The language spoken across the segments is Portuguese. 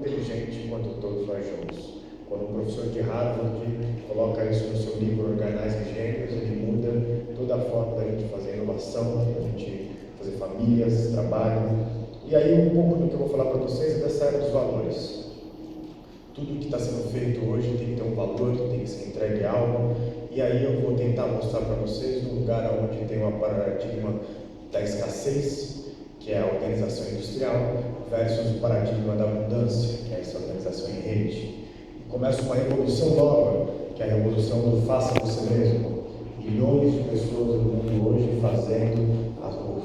inteligente quanto todos nós juntos. Quando um professor de Harvard coloca isso no seu livro Organizing Gênios, ele muda toda a forma da gente fazer inovação, da gente fazer famílias, trabalho. E aí um pouco do que eu vou falar para vocês é dessa área dos valores. Tudo que está sendo feito hoje tem que ter um valor, tem que ser entregue a algo. E aí eu vou tentar mostrar para vocês um lugar onde tem uma paradigma da escassez, que é a organização industrial, versus o paradigma da abundância, que é essa organização em rede. E começa uma revolução nova, que é a revolução do faça você mesmo. Milhões de pessoas no mundo hoje fazendo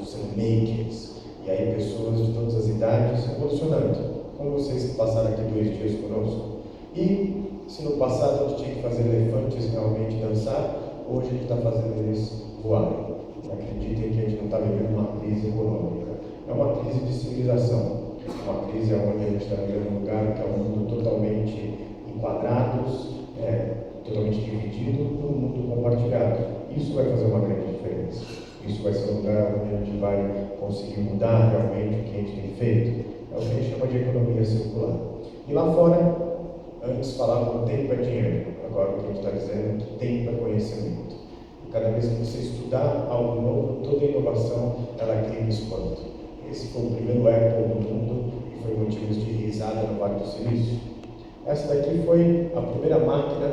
sendo makers. E aí pessoas de todas as idades revolucionando. Como vocês que passaram aqui 2 dias conosco. E se no passado a gente tinha que fazer elefantes realmente dançar, hoje a gente está fazendo eles voarem. Acreditem que a gente não está vivendo uma crise econômica, é uma crise de civilização, uma crise onde a gente está vivendo um lugar que é um mundo totalmente enquadrados, totalmente dividido, num mundo compartilhado. Isso vai fazer uma grande diferença. Isso vai ser um lugar onde a gente vai conseguir mudar realmente o que a gente tem feito. É o que a gente chama de economia circular. E lá fora, antes falavam que tempo é dinheiro, agora o que a gente está dizendo é que tempo é conhecimento. E cada vez que você estudar algo novo, toda inovação ela cria um espanto. Esse foi o primeiro Apple do mundo e foi motivo de risada no Vale do Silício. Essa daqui foi a primeira máquina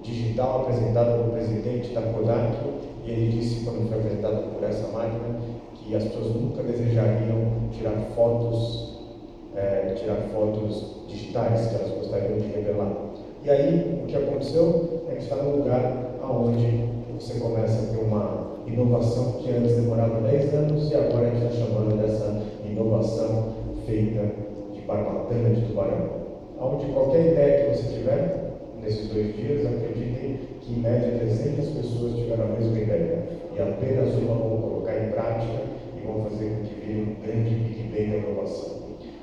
digital apresentada pelo presidente da Kodak, e ele disse, quando foi apresentado por essa máquina, que as pessoas nunca desejariam tirar fotos digitais, que elas gostariam de revelar. E aí, o que aconteceu é que está num lugar onde você começa a ter uma inovação que antes demorava 10 anos e agora a gente está chamando dessa inovação feita de barbatana de tubarão. Onde qualquer ideia que você tiver, nesses 2 dias, acreditem que em média 300 pessoas tiveram a mesma ideia e apenas uma vão colocar em prática e vão fazer com que vire um grande Big Bang da inovação.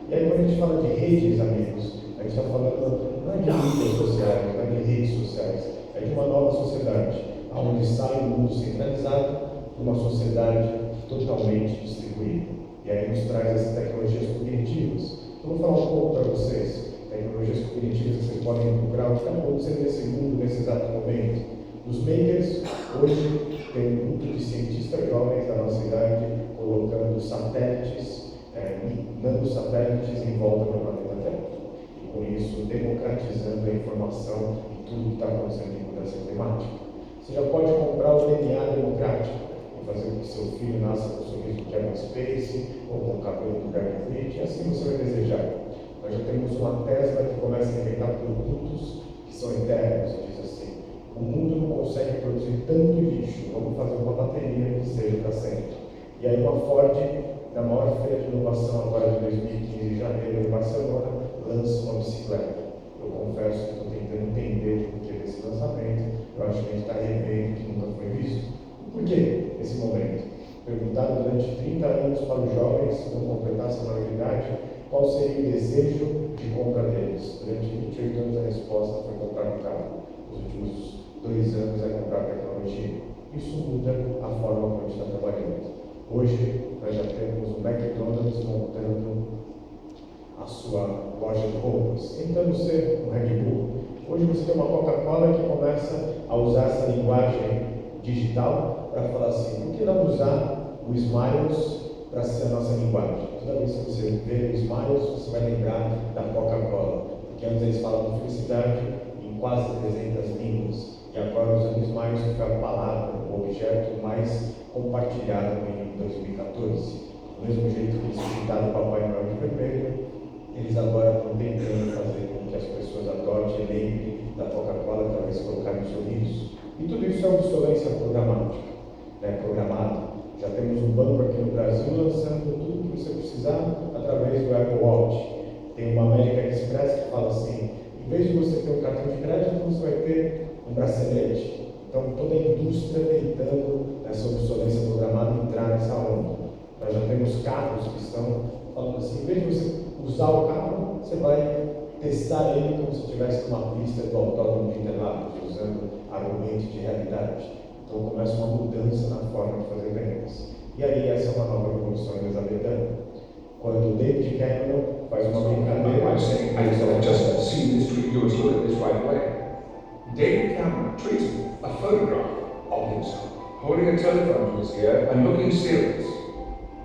E aí, quando a gente fala de redes, amigos, a gente está falando não é de mídias sociais, não é de redes sociais, é de uma nova sociedade, onde sai um mundo centralizado para uma sociedade totalmente distribuída. E aí nos traz essas tecnologias cognitivas. Eu vou falar um pouco para vocês, tecnologias cognitivas que vocês podem procurar, o que está acontecendo nesse mundo, nesse exato momento. Os makers, hoje, tem um grupo de cientistas jovens da nossa idade colocando satélites, nanosatélites em volta do planeta Terra. E com isso, democratizando a informação e tudo que está acontecendo em mudança climática. Você já pode comprar o DNA democrático e fazer com que seu filho nasça com o sorriso do Kevin Spacey ou com o cabelo do Brad Pitt, e assim você vai desejar. Nós já temos uma Tesla que começa a inventar produtos que são eternos, diz assim. O mundo não consegue produzir tanto lixo, vamos fazer uma bateria que seja para sempre. E aí uma Ford, na maior feira de inovação agora de 2015, em janeiro, em Barcelona, lança uma bicicleta. Eu confesso que estou tentando entender o porquê desse lançamento. Eu acho que a gente está revendo que nunca foi visto. E por que esse momento? Perguntado durante 30 anos para os jovens que vão completar essa maioridade, qual seria o desejo de compra deles? Durante 28 anos a resposta foi comprar um carro. Nos últimos 2 anos é comprar tecnologia. Isso muda a forma como a gente está trabalhando. Hoje nós já temos o McDonald's montando a sua loja de roupas, tentando ser um Red Bull. Hoje você tem uma Coca-Cola que começa a usar essa linguagem digital para falar assim, por que não usar o Smiles para ser a nossa linguagem? Toda vez que você vê o Smiles, você vai lembrar da Coca-Cola, porque antes eles falavam felicidade em quase 300 línguas, e agora usando Smiles que foi a palavra, o objeto mais compartilhado em 2014. Do mesmo jeito que eles pintaram o Papai Noel de vermelho, eles agora estão tentando fazer com que as pessoas adotem e lembrem da Coca-Cola para se colocar no sorriso. E tudo isso é obsolência programática, programada. Já temos um banco aqui no Brasil lançando tudo o que você precisar através do Apple Watch. Tem uma American Express que fala assim, em vez de você ter um cartão de crédito, você vai ter um bracelete. Então, toda a indústria tentando, essa obsolência programada, entrar nessa onda. Nós já temos carros que estão falando assim, em vez de você usar o carro, você vai testar ele como se estivesse numa pista do autódromo de Interlagos, usando argumentos de realidade. Então, começa uma mudança na forma de fazer vendas. E aí, essa é uma nova revolução elizabetana. Quando David Cameron faz uma brincadeira. By saying, I just seen this tweet, yours, look at this right away. David Cameron tweeted a photograph of himself holding a telephone to his ear and looking serious.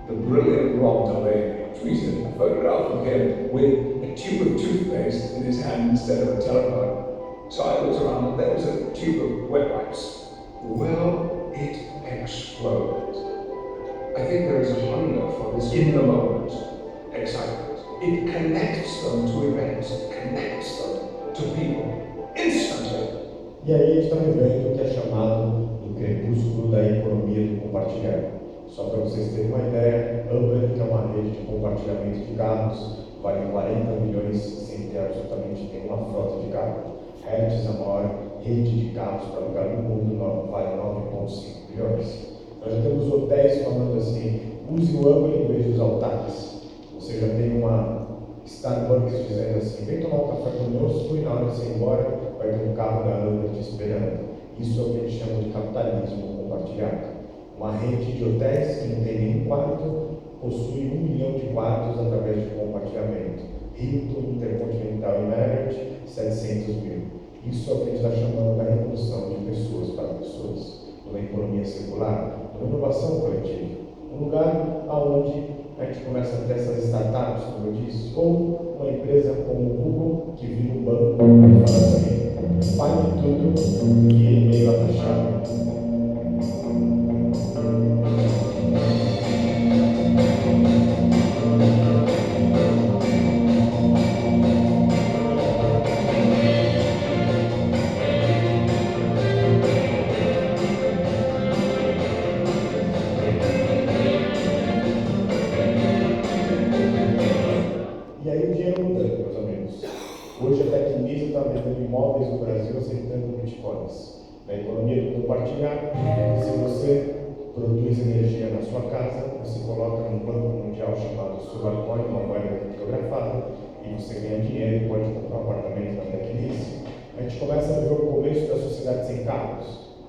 The brilliant Rob Delaney tweeted a photograph of him with a tube of toothpaste in his hand instead of a telephone. So I looked around and there was a tube of wet wipes. Well, it exploded. I think there is a hunger for this in the moment excitement. It connects them to events, it connects them to people instantly. E aí a gente está vivendo o que é chamado do crepúsculo da economia do compartilhar. Só para vocês terem uma ideia, Uber, que é uma rede de compartilhamento de carros, vale 40 milhões sem ter absolutamente nenhuma frota de carro. Hertz, a maior rede de carros para alugar no mundo, vale 9,5 bilhões. Nós já temos hotéis falando assim, use o Uber em vez de usar o táxi. Você já tem uma Starbucks dizendo assim, vem tomar um café conosco e na hora de você ir embora vai ter um carro da Uber te esperando. Isso é o que eles chamam de capitalismo compartilhado. Uma rede de hotéis que não tem nenhum quarto possui 1 milhão de quartos através de compartilhamento. Hilton, Intercontinental e Marriott, 700 mil. Isso é o que a gente está chamando da revolução de pessoas para pessoas, uma economia circular, uma inovação coletiva. Um lugar onde a gente começa a ter essas startups, como eu disse, ou uma empresa como o Google, que vira um banco e fala assim, pague tudo e e-mail atachado. E aí o dinheiro muda, meus amigos. Hoje a Tecnisa está vendendo imóveis no Brasil aceitando bitcoins. Na economia do compartilhar, se você produz energia na sua casa, você coloca num banco mundial chamado Solarcoin, uma moeda criptografada, e você ganha dinheiro e pode comprar um apartamento na Tecnisa. A gente começa a ver o começo da sociedade sem carros.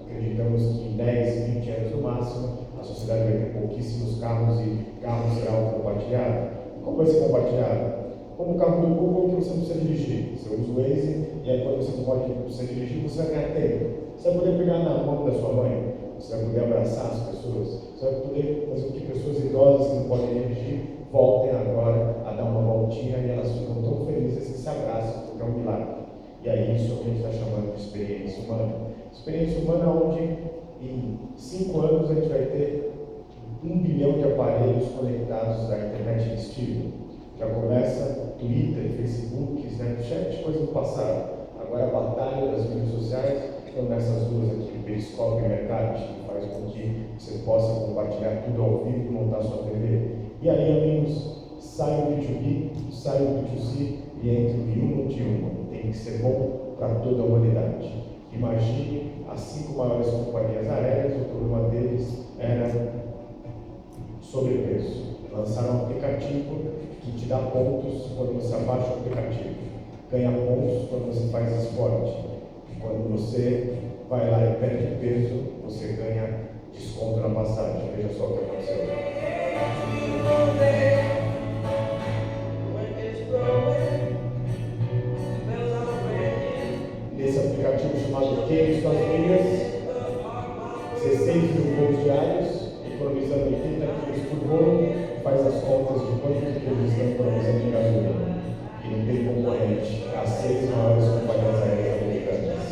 Acreditamos que em 10, 20 anos no máximo, a sociedade vai ter pouquíssimos carros e carros serão compartilhados. Como vai ser compartilhado? Como o carro do Google, que você não precisa dirigir. Você usa o Waze e aí quando você não precisa dirigir, você vai ganhar tempo. Você vai poder pegar na mão da sua mãe, você vai poder abraçar as pessoas, você vai poder fazer com que pessoas idosas que não podem dirigir voltem agora a dar uma voltinha e elas ficam tão felizes que se abraçam, porque é um milagre. E aí isso é o que a gente está chamando de experiência humana. Experiência humana onde em 5 anos a gente vai ter 1 bilhão de aparelhos conectados da internet vestível. Já começa Twitter, Facebook, Snapchat, coisa do passado. Agora a batalha das mídias sociais estão nessas duas aqui, Periscope e Mercado, que faz com que você possa compartilhar tudo ao vivo e montar sua TV. E aí, amigos, sai o B2B, sai o B2C e entre o Human de Human. Tem que ser bom para toda a humanidade. Imagine as 5 maiores companhias aéreas, o problema deles era sobrepreço. Lançaram um aplicativo que te dá pontos quando você abaixa o aplicativo. Ganha pontos quando você faz esporte. E quando você vai lá e perde peso, você ganha desconto na passagem. Veja só o que aconteceu. Nesse aplicativo chamado Queime Suas Milhas, 16 mil voos diários, economizando 80 quilos por voo, faz as contas de quanto que eles estão economizando de gasolina. E não tem concorrente às 6 maiores companhias aéreas americanas.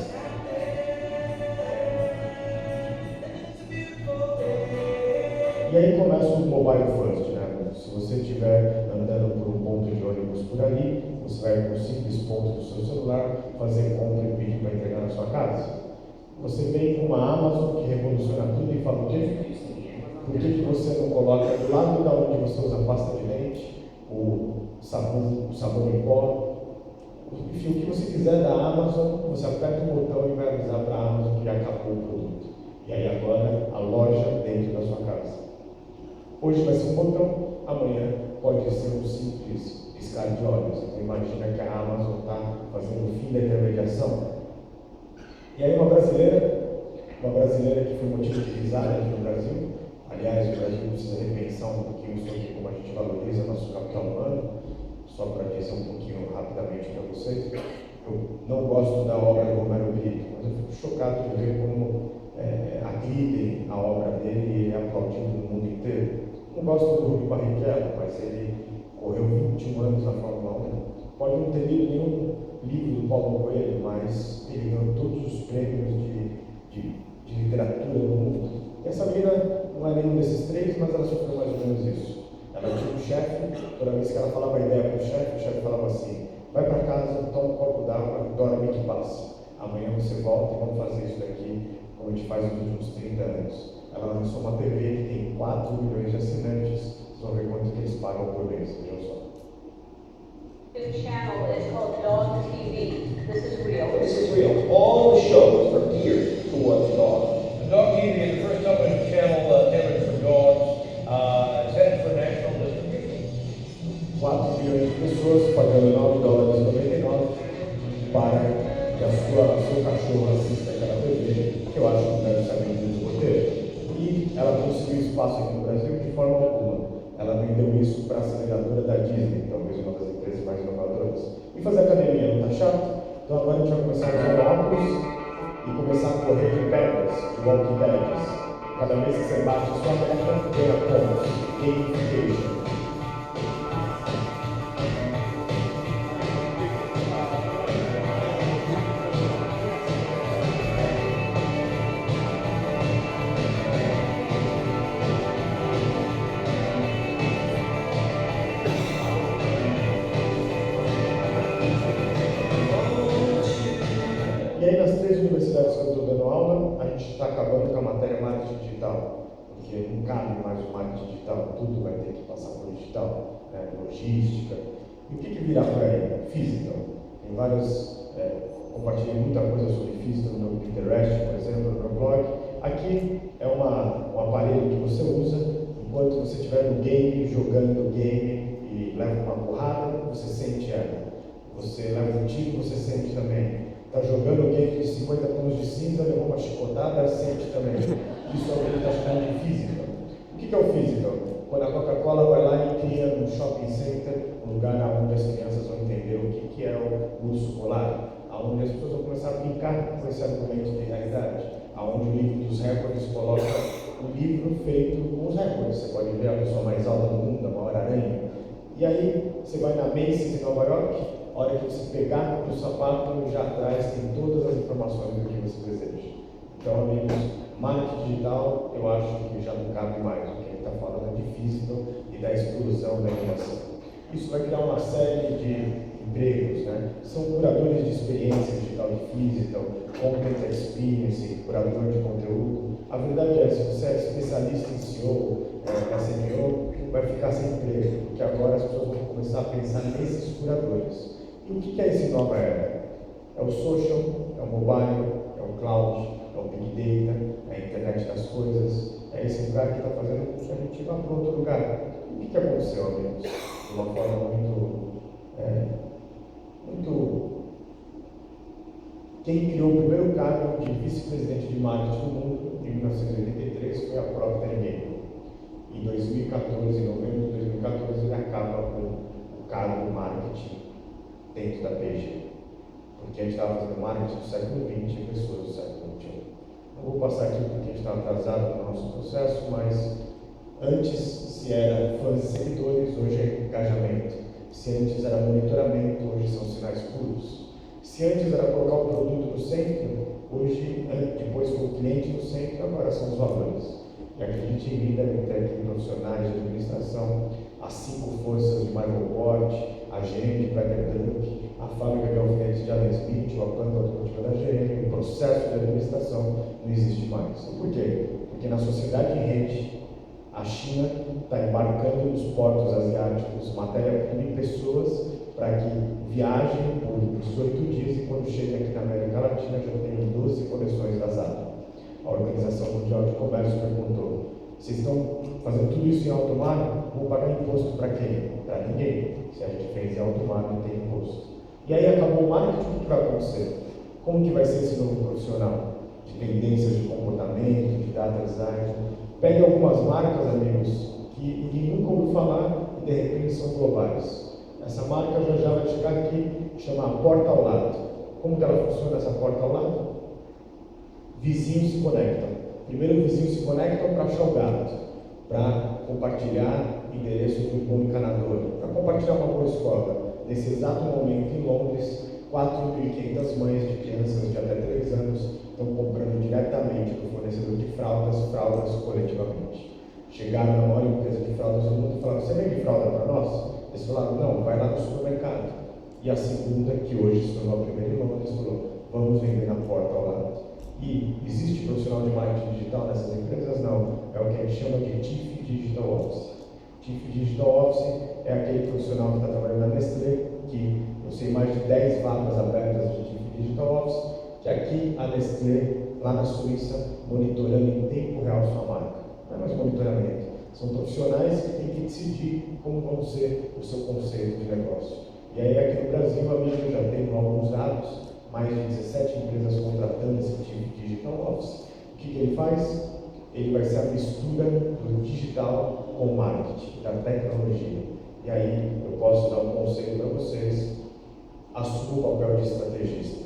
E aí começa o mobile first, né? Se você estiver andando por um ponto de ônibus por ali, você vai com um simples ponto do seu celular fazer compra e pedir para entregar na sua casa. Você vem com uma Amazon que revoluciona tudo e fala, por que você não coloca do lado da onde você usa pasta de dente, o sabão em pó, enfim, o que você quiser da Amazon, você aperta um botão e vai avisar para a Amazon que acabou o produto. E aí agora a loja dentro da sua casa. Hoje vai ser um botão, amanhã pode ser um simples piscar de olhos. Então imagina que a Amazon está fazendo o fim da intermediação. E aí uma brasileira que foi motivo de risada aqui no Brasil. Aliás, o Brasil precisa repensar um pouquinho sobre como a gente valoriza nosso capital humano. só para dizer um pouquinho rapidamente para vocês, eu não gosto da obra do Romero Brito, mas eu fico chocado de ver como agridem a obra dele e ele é aplaudido no mundo inteiro. Não gosto do Rubio Barrichello, mas ele correu 21 anos na Fórmula 1. Pode não ter lido nenhum livro do Paulo Coelho, mas ele ganhou todos os prêmios de literatura do mundo. E essa menina não é nenhum desses três, mas ela sofreu mais ou menos isso. Ela tinha um chefe, toda vez que ela falava a ideia para o chefe falava assim: vai para casa, toma um copo d'água, dorme que passa. Amanhã você volta e vamos fazer isso daqui como a gente faz nos últimos 30 anos. Ela lançou uma TV que tem 4 milhões de assinantes. Vocês vão ver quanto que eles pagam por mês, vejam só. This channel is called Dog TV. This is real. This is real. All the shows are geared towards dogs. The Dog TV is the first television channel tailored for dogs. It's headed for national distribution. 4 milhões de pessoas pagando $9,99 para que seu cachorro assista aquela TV, que eu acho que deve ser vendido do roteiro. E ela conseguiu espaço aqui no Brasil de forma alguma. Ela vendeu isso para a aceleradora da Disney, talvez uma das empresas mais inovadoras. E fazer academia não está chato? Então agora a gente vai começar a usar óculos e começar a correr de pedras, de walking deads. Cada vez que você bate sua meta, ganha pontos. Gamification. E aí, nas 3 universidades que eu estou dando aula, a gente está acabando com a matéria marketing digital, porque não cabe mais o marketing digital, tudo vai ter que passar por digital, logística. E o que virá por aí? Physical. Tem várias, compartilhei muita coisa sobre physical no meu Pinterest, por exemplo, no meu blog. Aqui é um aparelho que você usa enquanto você estiver no game, jogando o game e leva uma porrada, você sente ela. Você leva um tiro, você sente também. Está jogando o game de 50 tons de cinza, levou uma chicotada, sente também. Isso é o que ele está chamando de physical. O que é o physical? Quando a Coca-Cola vai lá e cria no shopping center um lugar onde as crianças vão entender o que é o urso polar, onde as pessoas vão começar a brincar com esse argumento de realidade, onde o livro dos recordes coloca um livro feito com os recordes. Você pode ver a pessoa mais alta do mundo, a maior aranha. E aí, você vai na Macy's em Nova York, a hora que você pegar o sapato, já atrás tem todas as informações do que você deseja. Então, amigos, marketing digital, eu acho que já não cabe mais. O que a gente está falando é de physical e da explosão da inovação. Isso vai criar uma série de empregos, né? São curadores de experiência digital de physical, content experience, curador de conteúdo. A verdade é, se você é especialista em SEO, SEO, vai ficar sem emprego, porque agora as pessoas vão começar a pensar nesses curadores. E o que é essa nova era? É o social, é o mobile, é o cloud, é o big data, é a internet das coisas. É esse lugar que está fazendo com que a gente vá para outro lugar. O que aconteceu, amigos? De uma forma muito... Quem criou o primeiro cargo de vice-presidente de marketing do mundo, em 1983, foi a Procter & Gamble. Em 2014, em novembro de 2014, ele acaba com o cargo de marketing dentro da P&G. Porque a gente estava fazendo marketing do século XX e pessoas do século XXI. Não vou passar aqui porque a gente está atrasado no nosso processo, mas antes, se era fãs e seguidores, hoje é engajamento. Se antes era monitoramento, hoje são sinais puros. Se antes era colocar o produto no centro, hoje, depois com o cliente no centro, agora são os valores. E acredite em mim, devem ter aqui profissionais de administração, as 5 forças de Michael Kort, a GM de Peter Drucker, a fábrica de alfinetes de Alan Smith, a planta automotiva da GM, o processo de administração não existe mais. Por quê? Porque na sociedade em rede, a China está embarcando nos portos asiáticos matéria-prima e pessoas para que viajem por 18 dias e quando cheguem aqui na América Latina já tenham 12 coleções da Zara. A Organização Mundial de Comércio perguntou: vocês estão fazendo tudo isso em alto mar? Vão pagar imposto para quem? Para ninguém. Se a gente fez em alto mar, não tem imposto. E aí acabou o marketing, o que vai acontecer? Como que vai ser esse novo profissional? De tendências de comportamento, de data design. Pegue algumas marcas, amigos, que ninguém nunca ouviu falar e de repente são globais. Essa marca já vai chegar aqui, chama a porta ao lado. Como que ela funciona, essa porta ao lado? Vizinhos se conectam. Primeiro, vizinhos se conectam para achar o gato, para compartilhar endereço de um bom encanador, para compartilhar uma boa escola. Nesse exato momento, em Londres, 4.500 mães de crianças de até 3 anos estão comprando diretamente do fornecedor de fraldas coletivamente. Chegaram na maior empresa de fraldas do mundo e falaram: você vende fralda para nós? Eles falaram: não, vai lá no supermercado. E a segunda, que hoje se tornou a primeira em Londres, falou: vamos vender na porta ao lado. E existe profissional de marketing digital nessas empresas? Não. É o que a gente chama de Chief Digital Officer. Chief Digital Officer é aquele profissional que está trabalhando na Nestlé, que eu sei mais de 10 vagas abertas de Chief Digital Officer, que aqui a Nestlé, lá na Suíça, monitorando em tempo real sua marca. Não é mais monitoramento. São profissionais que têm que decidir como vão ser o seu conceito de negócio. E aí aqui no Brasil, a mídia já tem alguns dados, mais de 17 empresas contratando esse tipo de digital office. O que ele faz? Ele vai ser a mistura do digital com o marketing, da tecnologia. E aí eu posso dar um conselho para vocês: assuma o papel de estrategista.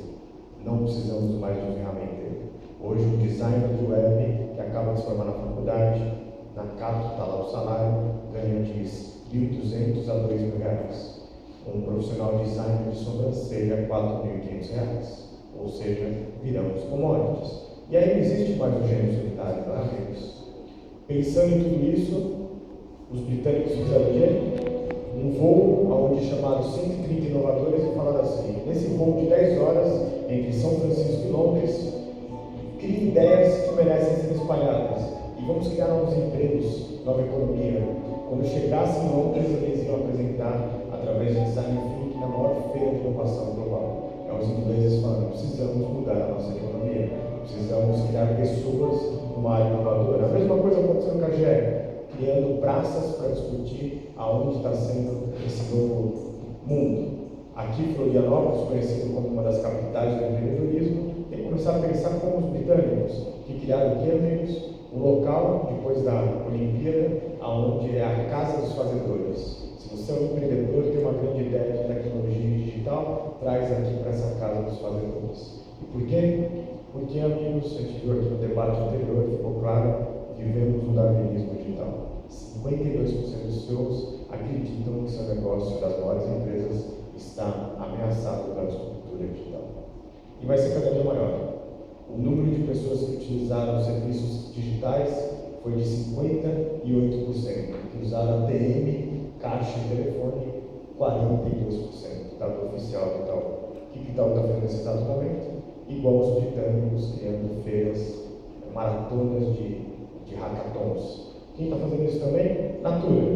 Não precisamos mais de um ferramenteiro. Hoje um designer de web que acaba de se formar na faculdade, na Cato está lá o salário, ganha de R$1.200 a R$2.000. Um profissional de design de sobrancelha, R$4.500. Ou seja, viramos commodities. E aí não existe mais o gênio solitário, não é, amigos? Pensando em tudo isso, os britânicos fizeram o quê? Um voo onde chamaram 130 inovadores e falaram assim: nesse voo de 10 horas entre São Francisco e Londres, crie ideias que merecem ser espalhadas e vamos criar novos empregos, nova economia. Quando chegasse em Londres, eles iam apresentar através de design thinking na maior feira de inovação global. É os ingleses falando: precisamos mudar a nossa economia, precisamos criar pessoas numa área inovadora. A mesma coisa aconteceu no CAGE, criando praças para discutir aonde está sendo esse novo mundo. Aqui, Florianópolis, conhecido como uma das capitais do empreendedorismo, tem que começar a pensar como os britânicos, que criaram o quê, amigos? Um local, depois da Olimpíada, onde é a casa dos fazedores. Se você é um empreendedor e tem uma grande ideia de tecnologia digital, traz aqui para essa casa dos fazedores. E por quê? Porque, amigos, a gente viu aqui no debate anterior, ficou claro, vivemos um darwinismo digital. 52% dos CEOs acreditam que seu negócio das maiores empresas está ameaçado pela disruptura digital. E vai ser cada dia maior. O número de pessoas que utilizaram serviços digitais foi de 58%, que usaram ATM, caixa e telefone, 42%, dado oficial do Itaú. O que o Itaú está fazendo nesse exato momento? Igual os britânicos, criando feiras, maratonas de hackathons. Quem está fazendo isso também? Natura,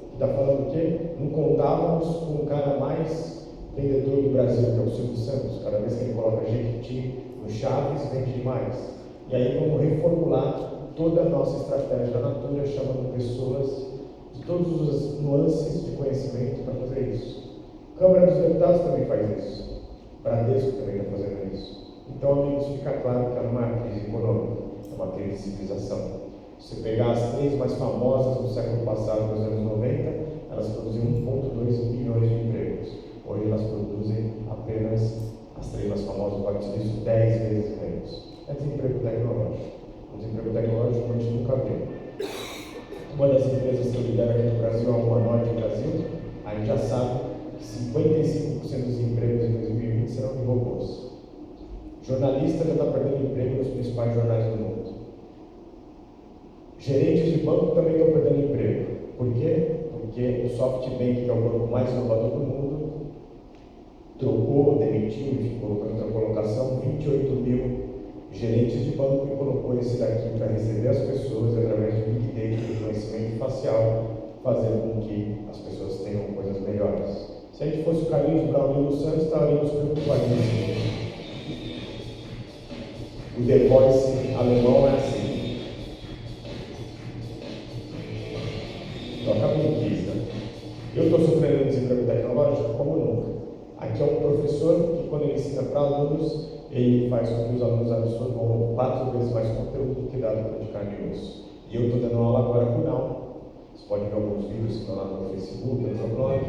que está falando o quê? Não contávamos com o cara mais vendedor do Brasil, que é o Silvio Santos. Cada vez que ele coloca Jequiti no Chaves, vende demais. E aí vamos reformular toda a nossa estratégia da Natura, chamando pessoas de todas as nuances de conhecimento para fazer isso. Câmara dos Deputados também faz isso. Bradesco também está fazendo isso. Então, amigos, fica claro que é uma crise econômica, é uma crise de civilização. Se você pegar as 3 mais famosas do século passado, nos anos 90, elas produziam 1,2 bilhões de empregos. Hoje elas produzem apenas, as 3 mais famosas, pode ser isso, 10 vezes menos. É desemprego tecnológico. O desemprego tecnológico a gente nunca viu. Uma das empresas que eu lidero aqui no Brasil, a Uma Norte Brasil, a gente já sabe que 55% dos empregos em 2020 serão de robôs. Jornalista já está perdendo emprego nos principais jornais do mundo. Gerentes de banco também estão perdendo emprego. Por quê? Porque o SoftBank, que é o banco mais inovador do mundo, trocou, demitiu, enfim, colocou em outra colocação 28 mil gerentes de banco e colocou esse daqui para receber as pessoas através de Big Data e conhecimento facial, fazer com que as pessoas tenham coisas melhores. Se a gente fosse o Carlinhos Brown e o Santos, estaríamos preocupadíssimos. O The Voice alemão é assim. Toca a minha. Eu estou sofrendo desemprego tecnológico como nunca. Aqui é um professor que, quando ele ensina para alunos, ele faz com que os alunos absorvam 4 vezes mais conteúdo do que dado por de carne e osso. E eu estou dando aula agora por não. Você pode ver alguns vídeos que estão lá no Facebook, no seu blog.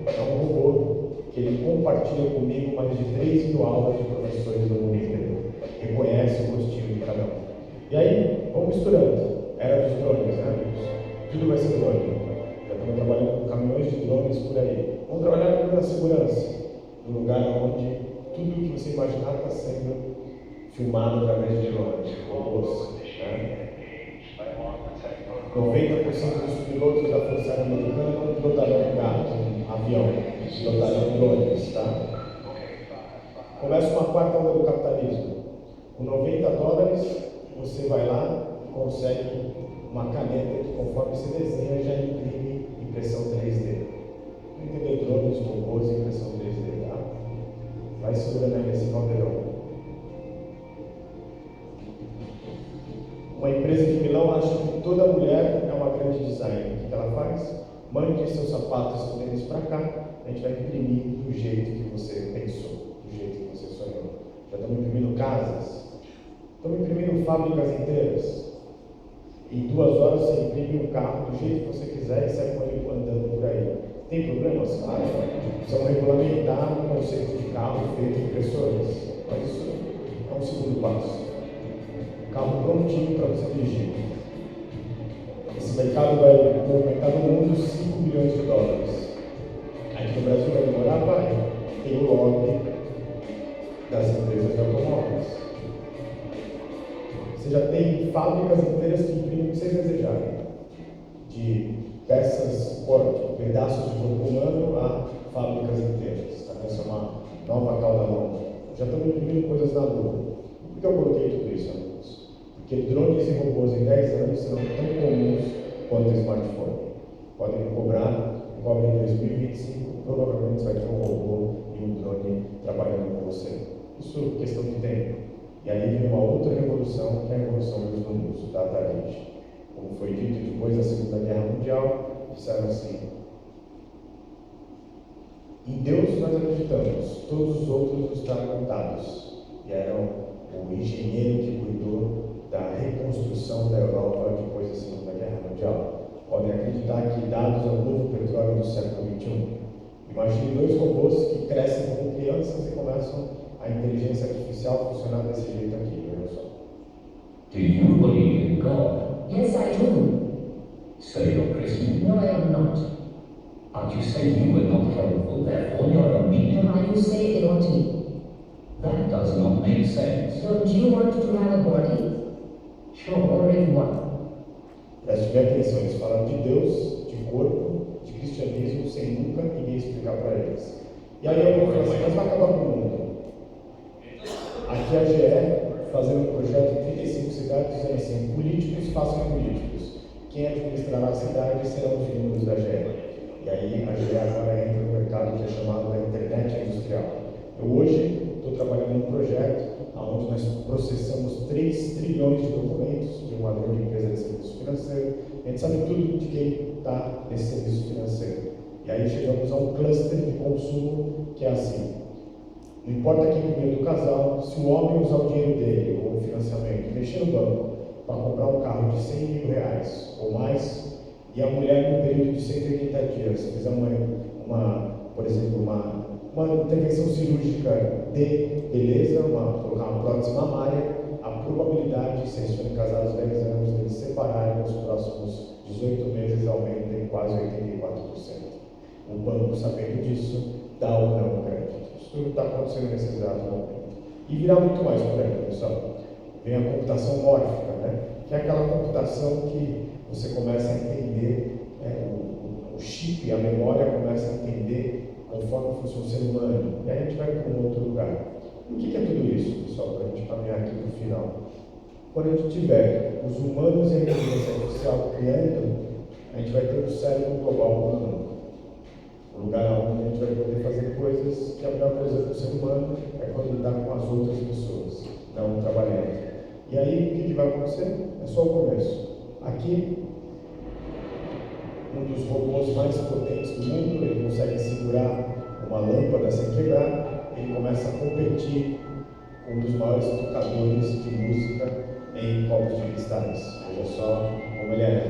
É um robô que ele compartilha comigo mais de 3 mil aulas de professores do mundo inteiro. Reconhece o rostinho de cada um. E aí, vamos misturando. Era dos drones, né, amigos? Tudo vai ser drone. Já estamos trabalhando com caminhões de drones por aí. Vamos trabalhar na segurança, no lugar onde tudo que você imaginar está sendo filmado através de drones, robôs. Né? 90% dos pilotos da Força Aérea Americana não pilotarão um avião, pilotarão drones, tá? Começa uma quarta onda do capitalismo. Com $90, você vai lá e consegue uma caneta que, conforme você desenha, já imprime impressão 3D. Entender drones, robôs e impressão 3D, tá? Vai segurando aí nesse caldeirão. Uma empresa de Milão acha que toda mulher é uma grande designer. O que ela faz? Mande seus sapatos com eles para cá, a gente vai imprimir do jeito que você pensou, do jeito que você sonhou. Já estamos imprimindo casas, estamos imprimindo fábricas inteiras. Em 2 horas você imprime um carro do jeito que você quiser e sai com ele andando por aí. Tem problemas? Claro. Precisamos regulamentar o conceito de carro feito em impressoras. Mas isso é um segundo passo. Carro prontinho para você dirigir. Esse mercado vai movimentar no mundo $5 bilhões. Aqui no Brasil vai demorar? Vai. Tem o lobby das empresas de automóveis. Você já tem fábricas inteiras que imprimem o que vocês desejarem. De peças, pedaços de corpo humano a fábricas inteiras. Tá? Essa é uma nova cauda longa. Já estamos imprimindo coisas na Lua. Por que eu coloquei tudo isso, amigos? Porque drones e robôs em 10 anos serão tão comuns quanto o smartphone. Podem me cobrar, cobrem em 2025, provavelmente você vai ter um robô e um drone trabalhando com você. Isso é questão de tempo. E aí vem uma outra revolução, que é a revolução dos números, da Target. Como foi dito depois da Segunda Guerra Mundial, disseram assim: em Deus nós acreditamos, todos os outros estão contados. E era o engenheiro que cuidou da reconstrução da Europa depois da Segunda Guerra Mundial. Podem acreditar que dados é o novo petróleo do século XXI. Imagine 2 robôs que crescem como crianças e começam a inteligência artificial funcionar desse jeito aqui, olha só. Do you believe in God? Yes, I do. So you're Christian? No, I am not. And you say you were not helpful, therefore you're a medium. Why you say it ought to? That does not make sense. Don't you want to have a body? Sure. Already one. Preste bem atenção, eles falam de Deus, de corpo, de cristianismo, sem nunca ninguém explicar para eles. E aí eu vou falar assim, mas vai acabar com o mundo. Aqui a GE fazendo um projeto em 35 cidades dizendo assim, políticos façam políticos. Quem administrará a cidade serão os números da GE. E aí a GE agora entra no mercado que é chamado da internet industrial. Eu hoje estou trabalhando num projeto onde nós processamos 3 trilhões de documentos de uma grande empresa de serviço financeiro. A gente sabe tudo de quem está nesse serviço financeiro. E aí chegamos a um cluster de consumo que é assim. Não importa quem é o dinheiro do casal, se o homem usar o dinheiro dele, ou o financiamento, mexer no banco para comprar um carro de R$100 mil ou mais, e a mulher, no período de 180 dias, fizer por exemplo, uma intervenção cirúrgica de beleza, colocar uma prótese mamária, a probabilidade, se eles estiverem casados 10 anos, de eles separarem nos próximos 18 meses aumenta em quase 84%. O banco, sabendo disso, dá ou não crédito. Tudo está acontecendo nesse exato momento. E virá muito mais por aí, pessoal. Vem a computação mórfica, né? Que é aquela computação que você começa a entender, o chip, a memória começa a entender conforme funciona o ser humano. E aí a gente vai para um outro lugar. O que é tudo isso, pessoal, para a gente caminhar aqui para o final? Quando a gente tiver os humanos e a inteligência artificial criando, a gente vai ter um cérebro global comum. Um lugar onde a gente vai poder fazer coisas que a melhor coisa para o ser humano é quando lidar com as outras pessoas, não trabalhando. E aí, o que vai acontecer? É só o começo. Aqui, um dos robôs mais potentes do mundo, ele consegue segurar uma lâmpada sem quebrar, ele começa a competir com um dos maiores tocadores de música em copos de cristais. Veja só como ele é.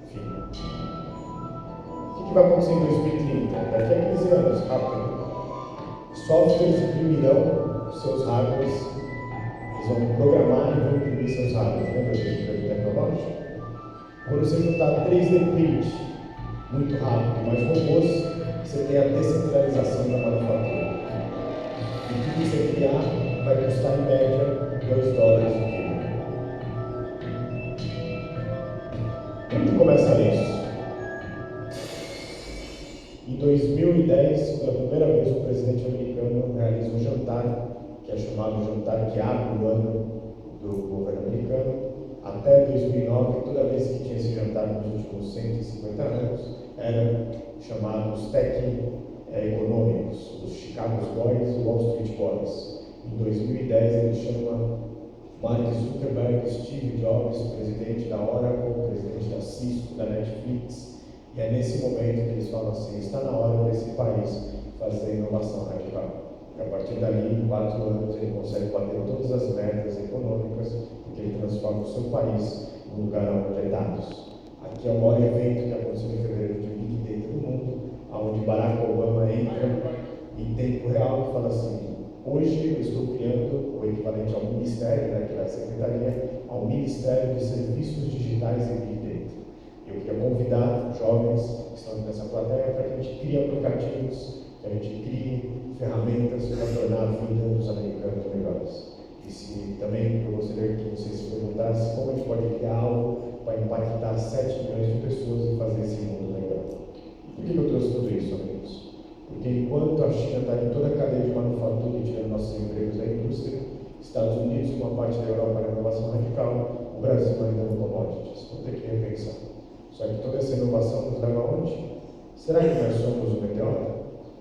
Enfim. vai acontecer em 2030? Daqui a 15 anos, rápido. Softwares imprimirão seus hardwares, eles vão programar e vão imprimir seus hardwares. Lembra desse período tecnológico? Quando você juntar 3D print muito rápido e mais robôs, você tem a descentralização da manufatura. E tudo que você criar vai custar em média $2 o quilo. Quando começa isso? Em 2010, pela primeira vez, o presidente americano realiza um jantar, que é chamado jantar que abre o ano do governo americano. Até 2009, toda vez que tinha esse jantar nos últimos 150 anos, eram chamados tech econômicos, os Chicago Boys e Wall Street Boys. Em 2010, ele chama Mark Zuckerberg, Steve Jobs, presidente da Oracle, presidente da Cisco, da Netflix. E é nesse momento que eles falam assim: está na hora desse país fazer inovação radical. E a partir dali, em 4 anos, ele consegue bater todas as metas econômicas, porque ele transforma o seu país num lugar onde é dados. Aqui é o maior evento que aconteceu em fevereiro de Big Data do mundo, onde Barack Obama entra em tempo real e fala assim: hoje eu estou criando o equivalente ao Ministério, né, que é a Secretaria, ao Ministério de Serviços Digitais e Big Data. Eu queria convidar jovens que estão nessa plateia para que a gente crie aplicativos, que a gente crie ferramentas para tornar a vida dos americanos melhores. E se também eu gostaria que vocês se perguntassem como a gente pode criar algo para impactar 7 milhões de pessoas e fazer esse mundo melhor. Por que eu trouxe tudo isso, amigos? Porque enquanto a China está em toda a cadeia de manufatura e tirando nossos empregos da indústria, Estados Unidos, uma parte da Europa na inovação radical, o Brasil ainda no commodities. Vamos ter que repensar. Só que toda essa inovação nos leva aonde? Será que nós somos o meteoro?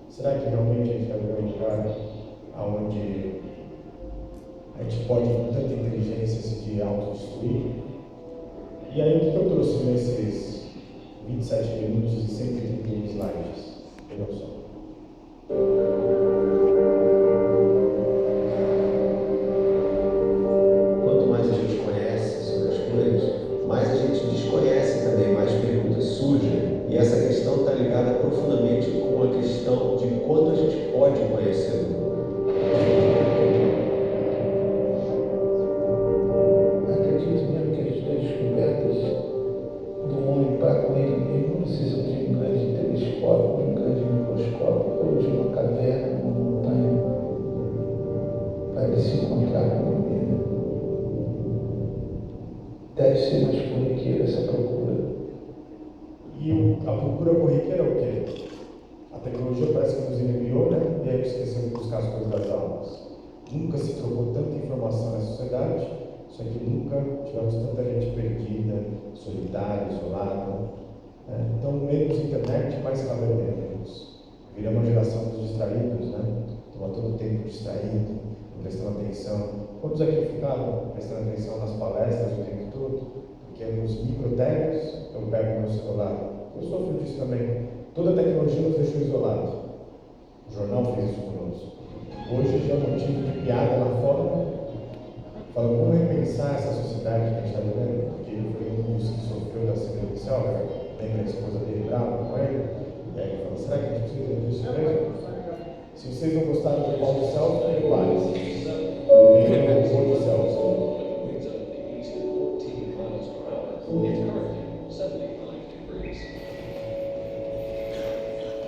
Será que realmente a gente vai ver um lugar onde a gente pode, com tanta inteligência, se autodestruir? E aí, o que eu trouxe nesses 27 minutos e 131 slides? Vejam só. Quanto mais a gente conhece sobre as coisas, mais a gente desconhece também, mais perguntas surgem. E essa questão está ligada profundamente com a questão de quanto a gente pode conhecer o mundo. Acredito mesmo que as descobertas do homem para com ele mesmo precisam de um grande telescópio, de um grande microscópio, ou de uma caverna, uma montanha, para ele se encontrar com ele mesmo. Deve ser mais corriqueira essa procura. E a procura corriqueira é o quê? A tecnologia parece que nos enviou, né? E aí esquecemos de buscar as coisas das almas. Nunca se trocou tanta informação na sociedade, só que nunca tivemos tanta gente perdida, solitária, isolada. Então, menos internet, mais caverninhos. Viramos uma geração dos distraídos, né? Toma todo o tempo distraído, não prestando atenção. Quantos aqui ficaram prestando atenção nas palestras o tempo todo? Porque nos microtérios eu pego meu celular. Eu sofro disso também. Toda a tecnologia nos deixou isolados. O jornal fez isso conosco. Hoje já é motivo de piada lá fora. Fala, como repensar essa sociedade que a gente está vivendo? Porque ele foi um dos que sofreu da síndrome de Selma. Lembra a esposa dele brava com ele? E aí ele falou, será que a gente precisa disso mesmo? Se vocês não gostaram do Paulo Selma, prepare-se. Ele é o Paulo Selma.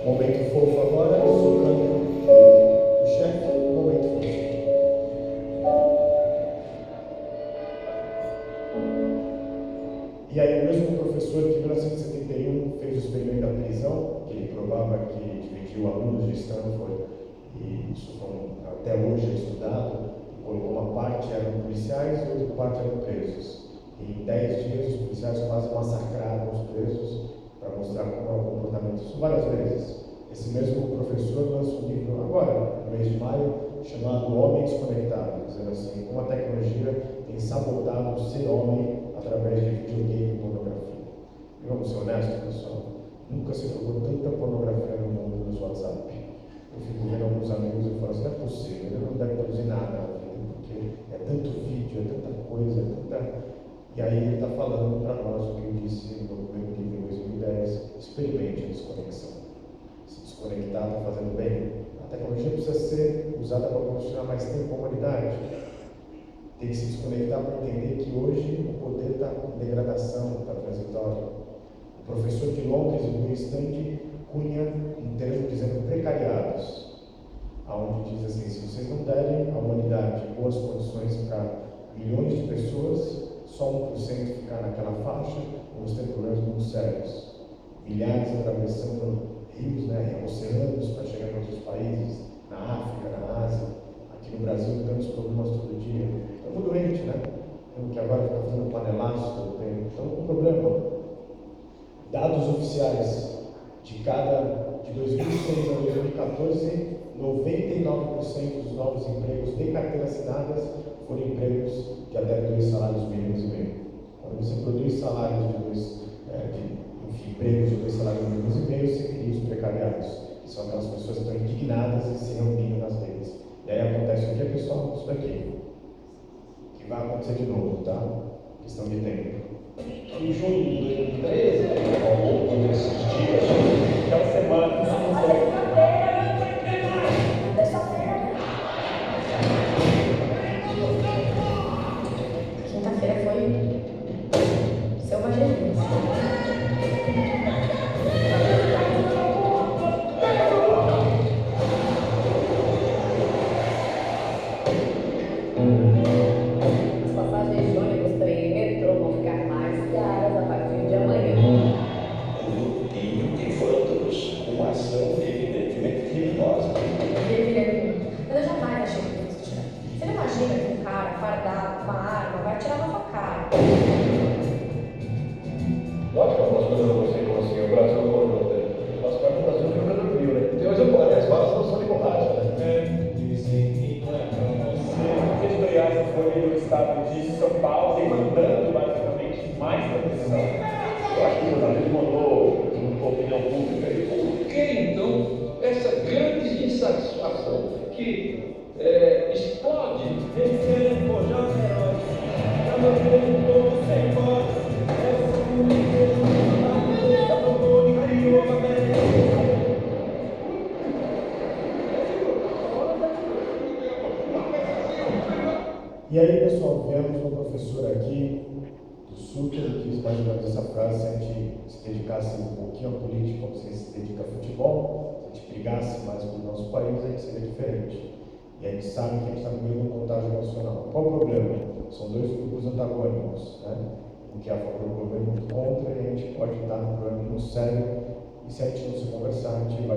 Momento fofo agora, socando o chefe, momento fofo. E aí o mesmo professor que em 1971 fez o experimento da prisão, que ele provava que dividiu alunos de Stanford, e isso até hoje é estudado, colocou uma parte eram policiais e outra parte eram presos. E em 10 dias os policiais quase massacraram os presos para mostrar como é o comportamento. Isso várias vezes. Esse mesmo professor lançou um livro agora, no mês de maio, chamado Homem Desconectado, dizendo assim, como a tecnologia tem sabotado o ser homem através de videogame e pornografia. E vamos ser honestos, pessoal, nunca se trocou tanta pornografia no mundo nos WhatsApp. Eu fico vendo alguns amigos e falo assim, não é possível, ele não deve produzir nada na vida, porque é tanto vídeo, é tanta coisa, é tanta... E aí ele está falando para nós o que eu disse no meu livro em 2010. ideias, experimente a desconexão. Se desconectar está fazendo bem. A tecnologia precisa ser usada para proporcionar mais tempo à humanidade. Tem que se desconectar para entender que hoje o poder está em degradação, está transitório. O professor de Londres, no instante, cunha um termo dizendo precariados, onde diz assim: se vocês não derem à humanidade boas condições para milhões de pessoas, só 1% ficar naquela faixa, vamos ter problemas muito sérios. Milhares atravessando rios, oceanos para chegar em outros países, na África, na Ásia. Aqui no Brasil temos problemas todo dia. Estamos doentes, né? Temos que agora ficar fazendo panelaço todo tempo. Estamos com problema. Dados oficiais de 2006 a 2014, 99% dos novos empregos de carteira assinadas foram empregos de até 2 salários mínimos e meio. Quando você produz salários empregos de 2 salários mínimos e meio, você cria os precariados, que são aquelas pessoas que estão indignadas e se reunindo nas redes. E aí acontece o que, pessoal? Isso daqui. Que vai acontecer de novo, tá? Questão de tempo. Em junho de 2013, ao longo desses dias, aquela semana, Quinta-feira foi selvageria. As passagens de ônibus, trem e metrô vão ficar mais caras a partir de amanhã. E foram todos uma ação evidentemente criminosa. Mas eu jamais achei que fosse tirar. Você não imagina que um cara fardado com uma arma vai atirar na sua cara? lógico que algumas coisas não sei como assim, o Brasil é um eu faço parte do Brasil que nunca dormiu, né? Tem hoje agora, as balas não são de borracha, né? O presidente Goiás foi no estado de São Paulo, demandando basicamente mais proteção. Eu acho que o jornalismo mandou uma opinião pública. E por que então essa grande insatisfação que explode? E aí, pessoal, viemos um professor aqui do Sul que quis mais ou menos essa frase: se a gente se dedicasse um pouquinho à política, como você se dedica a futebol, se a gente brigasse mais pelo nosso país, a gente seria diferente. E a gente sabe que a gente está no meio de uma contagem emocional. Qual o problema? São 2 grupos antagônicos, né? Um que é a favor do governo, muito contra, e a gente pode estar num problema muito sério. E se a gente não se conversar, a gente não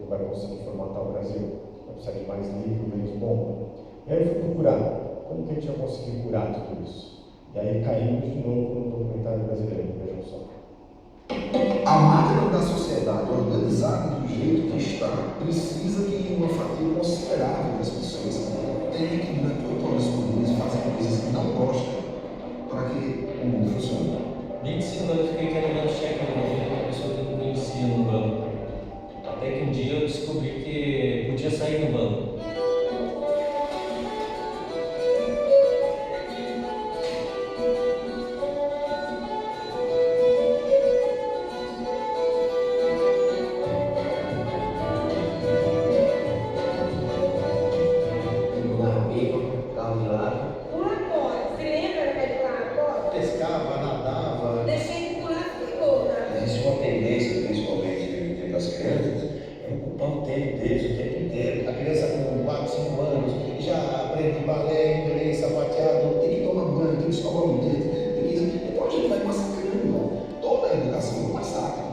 vai conseguir formatar o Brasil. Vai precisar de mais livro, menos bomba. E aí eu fui procurar como que a gente ia conseguir curar tudo isso. E aí caímos de novo no documentário brasileiro, vejam só. A máquina da sociedade organizada do jeito que está precisa que uma fatia considerável das pessoas tenha que, durante 8 horas por mês, fazer coisas que não gostam para que o mundo funcione. 25 anos eu fiquei querendo cheque no banco, a pessoa que não conhecia no banco. Até que um dia eu descobri que podia sair do banco. Pescava, nadava. Deixei de pular ficou, né? Existe uma tendência, principalmente entre as crianças, é ocupar o tempo deles o tempo inteiro. A criança com 4, 5 anos já aprende balé, inglês, sapateado, tem que tomar banho, tem que escovar o dedo, depois a gente vai massacrando. Toda a educação é um massacre.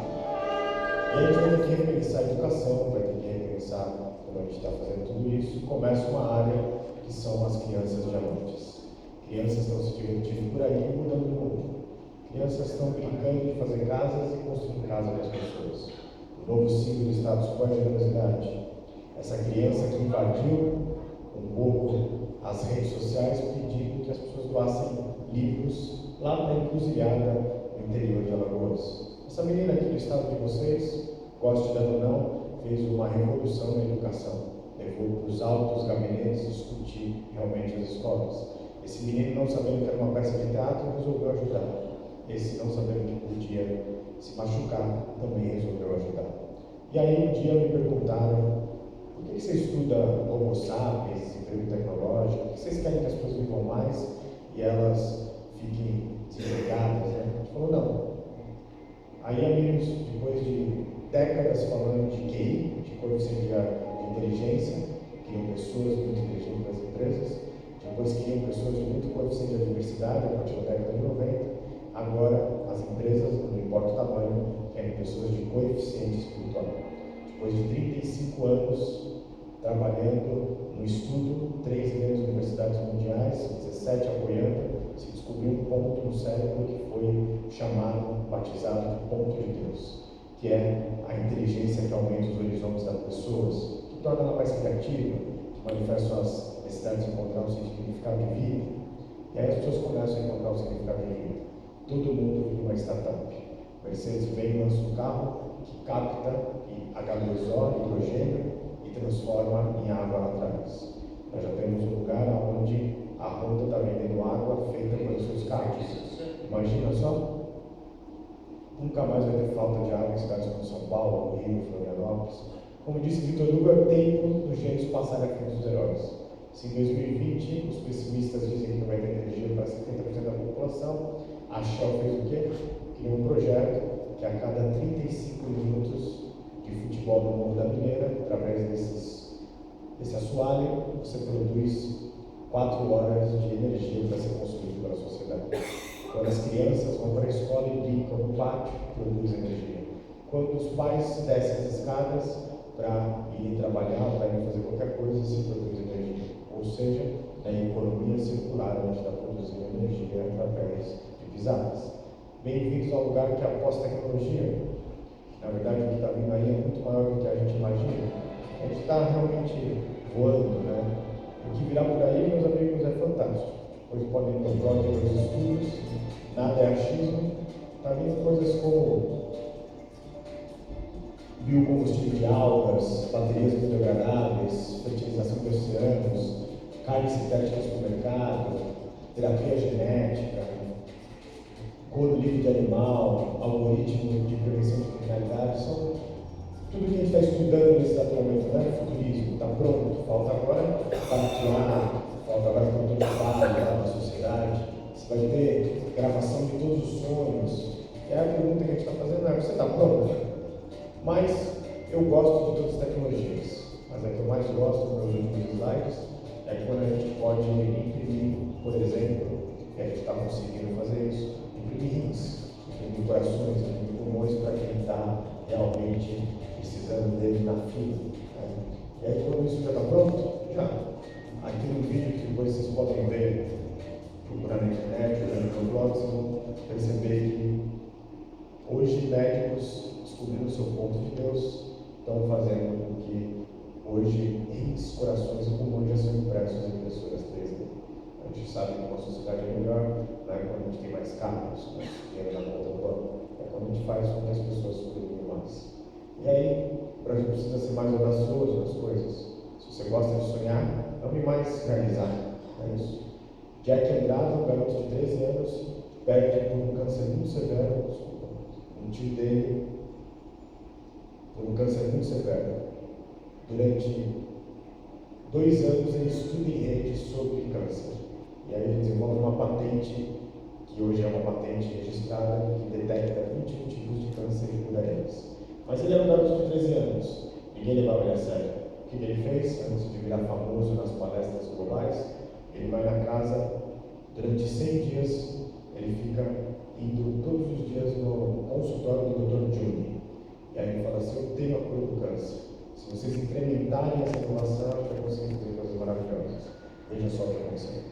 E a gente vai ter que repensar a educação, vai ter que repensar como a gente está fazendo tudo isso. Começa uma área que são as crianças diamantes. Crianças estão se divertindo por aí, mudando o mundo. Crianças estão brincando de fazer casas e construindo casa para as pessoas. O novo símbolo do status quo é a generosidade. Essa criança que invadiu um pouco as redes sociais pedindo que as pessoas doassem livros lá na encruzilhada no interior de Alagoas. Essa menina aqui do estado de vocês, goste dela ou não, fez uma revolução na educação. Levou para os altos gabinetes discutir realmente as escolas. Esse menino, não sabendo que era uma peça de teatro, resolveu ajudar. esse não sabendo que podia se machucar, também resolveu ajudar. E aí um dia me perguntaram, por que você estuda Homo sapiens, emprego tecnológico? Por que vocês querem que as pessoas vivam mais e elas fiquem desempregadas, né? A gente falou, não. Aí, amigos, depois de décadas falando de QI, de coeficiente de inteligência, criam pessoas muito inteligentes nas empresas, depois criam pessoas de muito coeficiente de diversidade, a partir da década de 90, agora as empresas, não importa o tamanho, querem pessoas de coeficiente espiritual. Depois de 35 anos trabalhando no estudo, 3 grandes universidades mundiais, 17 apoiando, se descobriu um ponto no cérebro que foi chamado, batizado de ponto de Deus, que é a inteligência que aumenta os horizontes das pessoas, que torna ela mais criativa, que manifesta suas necessidades de encontrar um significado de vida. E aí as pessoas começam a encontrar o significado de vida. Todo mundo vive uma startup. Mercedes-Benz lança um carro que capta H2O, hidrogênio, e transforma em água lá atrás. Nós já temos um lugar onde a Honda está vendendo água feita pelos seus carros. Imagina só, nunca mais vai ter falta de água em cidades como São Paulo, Rio, Florianópolis. Como disse Victor Hugo, é tempo dos gênios passarem à frente dos heróis. Se em 2020 os pessimistas dizem que não vai ter energia para 70% da população, a Shell fez o quê? Criou um projeto que a cada 35 minutos de futebol no mundo da mineira, através desse assoalho, você produz 4 horas de energia para ser consumido pela sociedade. Quando as crianças vão para a escola e brincam no pátio, produz energia. Quando os pais descem as escadas para irem trabalhar, para irem fazer qualquer coisa, se produz energia. Ou seja, é a economia circular, onde está produzindo energia através de pisadas. Bem-vindos ao lugar que aposta tecnologia. Na verdade, o que está vindo aí é muito maior do que a gente imagina. A gente está realmente voando, né? O que virá por aí, meus amigos, é fantástico. Depois podem comprovar os estudos, nada é achismo. Está vindo coisas como biocombustível de algas, baterias biodegradáveis, fertilização de oceanos, carne sintética no supermercado, terapia genética, couro livre de animal, algoritmo de prevenção de criminalidade, são tudo que a gente está estudando nesse exato momento, né? Futurismo, está pronto, falta agora partilhar, falta agora prototipar na sociedade, você vai ter gravação de todos os sonhos, que é a pergunta que a gente está fazendo, é, você está pronto? Mas eu gosto de todas as tecnologias, mas a que eu mais gosto nos meus últimos slides é quando a gente pode imprimir, por exemplo, e a gente está conseguindo fazer isso, imprimir rins, imprimir corações, imprimir pulmões para quem está realmente precisando dele na fila. Né? E aí quando isso já está pronto, já. Aqui no vídeo que depois vocês podem ver, procurar na internet, olhando no blog, vocês vão perceber que hoje médicos descobrindo o seu ponto de Deus estão fazendo com que hoje rins, corações e pulmões já são impressos em impressoras 3D. A gente sabe que uma sociedade é melhor, não é quando a gente tem mais carros, mais dinheiro na conta do banco, é quando a gente faz com que as pessoas cuidem mais. E aí, o Brasil precisa ser mais audacioso nas coisas. Se você gosta de sonhar, ame mais realizar. É isso. Jack Andrade, um garoto de 13 anos, perde por um câncer muito severo, um tio dele, por um câncer muito severo. Durante 2 anos ele estuda em rede sobre câncer. E aí ele desenvolve uma patente, que hoje é uma patente registrada, que detecta 21 tipos de câncer e cura eles. Mas ele era um garoto de 13 anos, ninguém levava ele a sério. O que ele fez, antes de virar famoso nas palestras globais, ele vai na casa, durante 100 dias, ele fica indo todos os dias no consultório do Dr. Juni. E aí ele fala assim, eu tenho a cura do câncer. Se vocês incrementarem essa informação, a gente vai conseguir fazer coisas maravilhosas. Veja só o que aconteceu.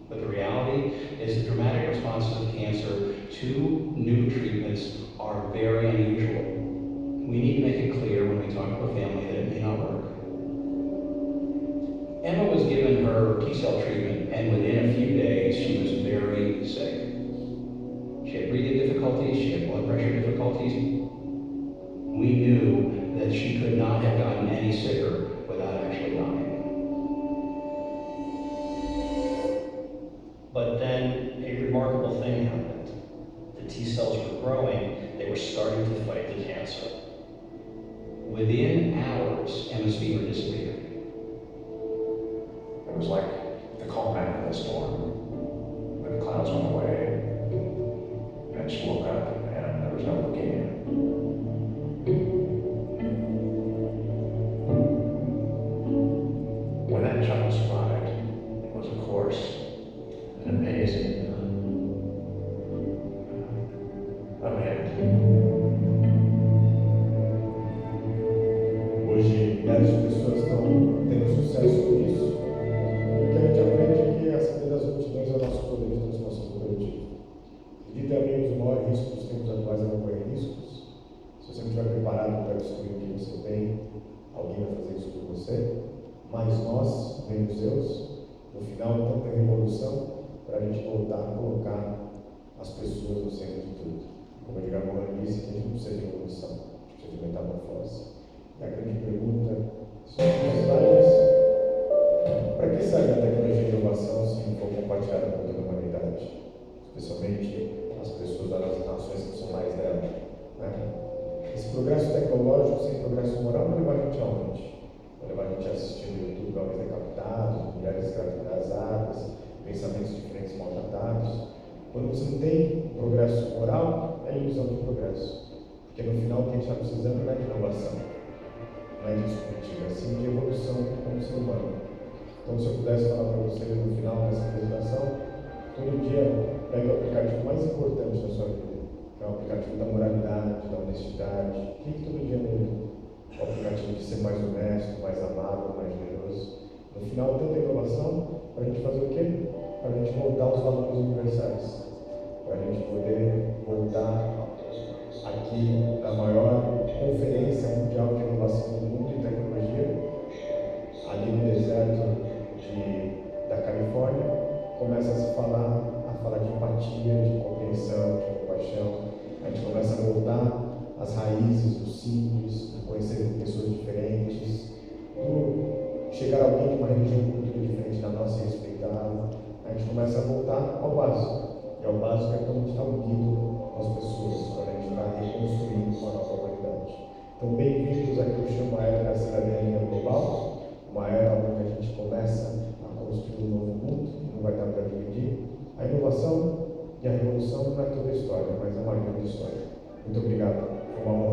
But the reality is the dramatic responses of cancer to new treatments are very unusual. We need to make it clear when we talk to a family that it may not work. Emma was given her T-cell treatment, and within a few days, she was very sick. She had breathing difficulties, she had blood pressure difficulties. We knew that she could not have gotten any sicker without actually dying. T cells were growing, they were starting to fight the cancer. Within hours, Emma's fever disappeared. It was like the calm after the storm. When the clouds went away, and she woke up, and there was no leukemia. When that child survived, it was, of course, an amazing event. Hoje, milhares de pessoas estão tendo sucesso com isso. O que a gente aprende é que a saber das multidões é o nosso poder de transformação coletiva. Acredite, amigos, o maior risco dos tempos atuais é não correr riscos. Se você não estiver preparado para descobrir o que você tem, alguém vai fazer isso por você. Mas nós, menos Deus, no final, então, tem revolução para a gente voltar a colocar as pessoas no centro de tudo. Como a Edgar Morin disse, que a gente não precisa de revolução, a gente precisa de metamorfose. E a grande pergunta são as slides. Para que serve a tecnologia de inovação se não for compartilhada com toda a humanidade? Especialmente as pessoas das nações que são mais dela. Né? Esse progresso tecnológico sem progresso moral vai levar a gente aonde? Vai levar a gente a assistir no YouTube homens decapitados, mulheres escravizadas, pensamentos diferentes maltratados. Quando você não tem progresso moral, é ilusão de progresso. Porque no final o que a gente está precisando não é de inovação, não é de discutir, é sim de evolução como ser humano. Então, se eu pudesse falar para vocês no final dessa apresentação, todo dia pega o aplicativo mais importante da sua vida, que é o aplicativo da moralidade, da honestidade. Clique todo dia nele. O aplicativo de ser mais honesto, mais amável, mais generoso. No final, tanta inovação para a gente fazer o quê? Para a gente voltar aos valores universais. Para a gente poder voltar aqui na maior conferência mundial de inovação do mundo em tecnologia, ali no deserto da Califórnia, começa a se falar de empatia, de compreensão, de compaixão. A gente começa a voltar às raízes do simples, do conhecer pessoas diferentes, do chegar alguém de uma religião muito diferente da nossa e respeitá-la. A gente começa a voltar ao básico. E ao básico é quando a gente está unido com as pessoas, quando a gente está reconstruindo uma nova humanidade. Então, bem-vindos a que eu chamo a era da cidadania global, uma era onde a gente começa a construir um novo mundo, não vai dar para dividir. A inovação e a revolução não é toda a história, mas é uma grande história. Muito obrigado. Foi uma honra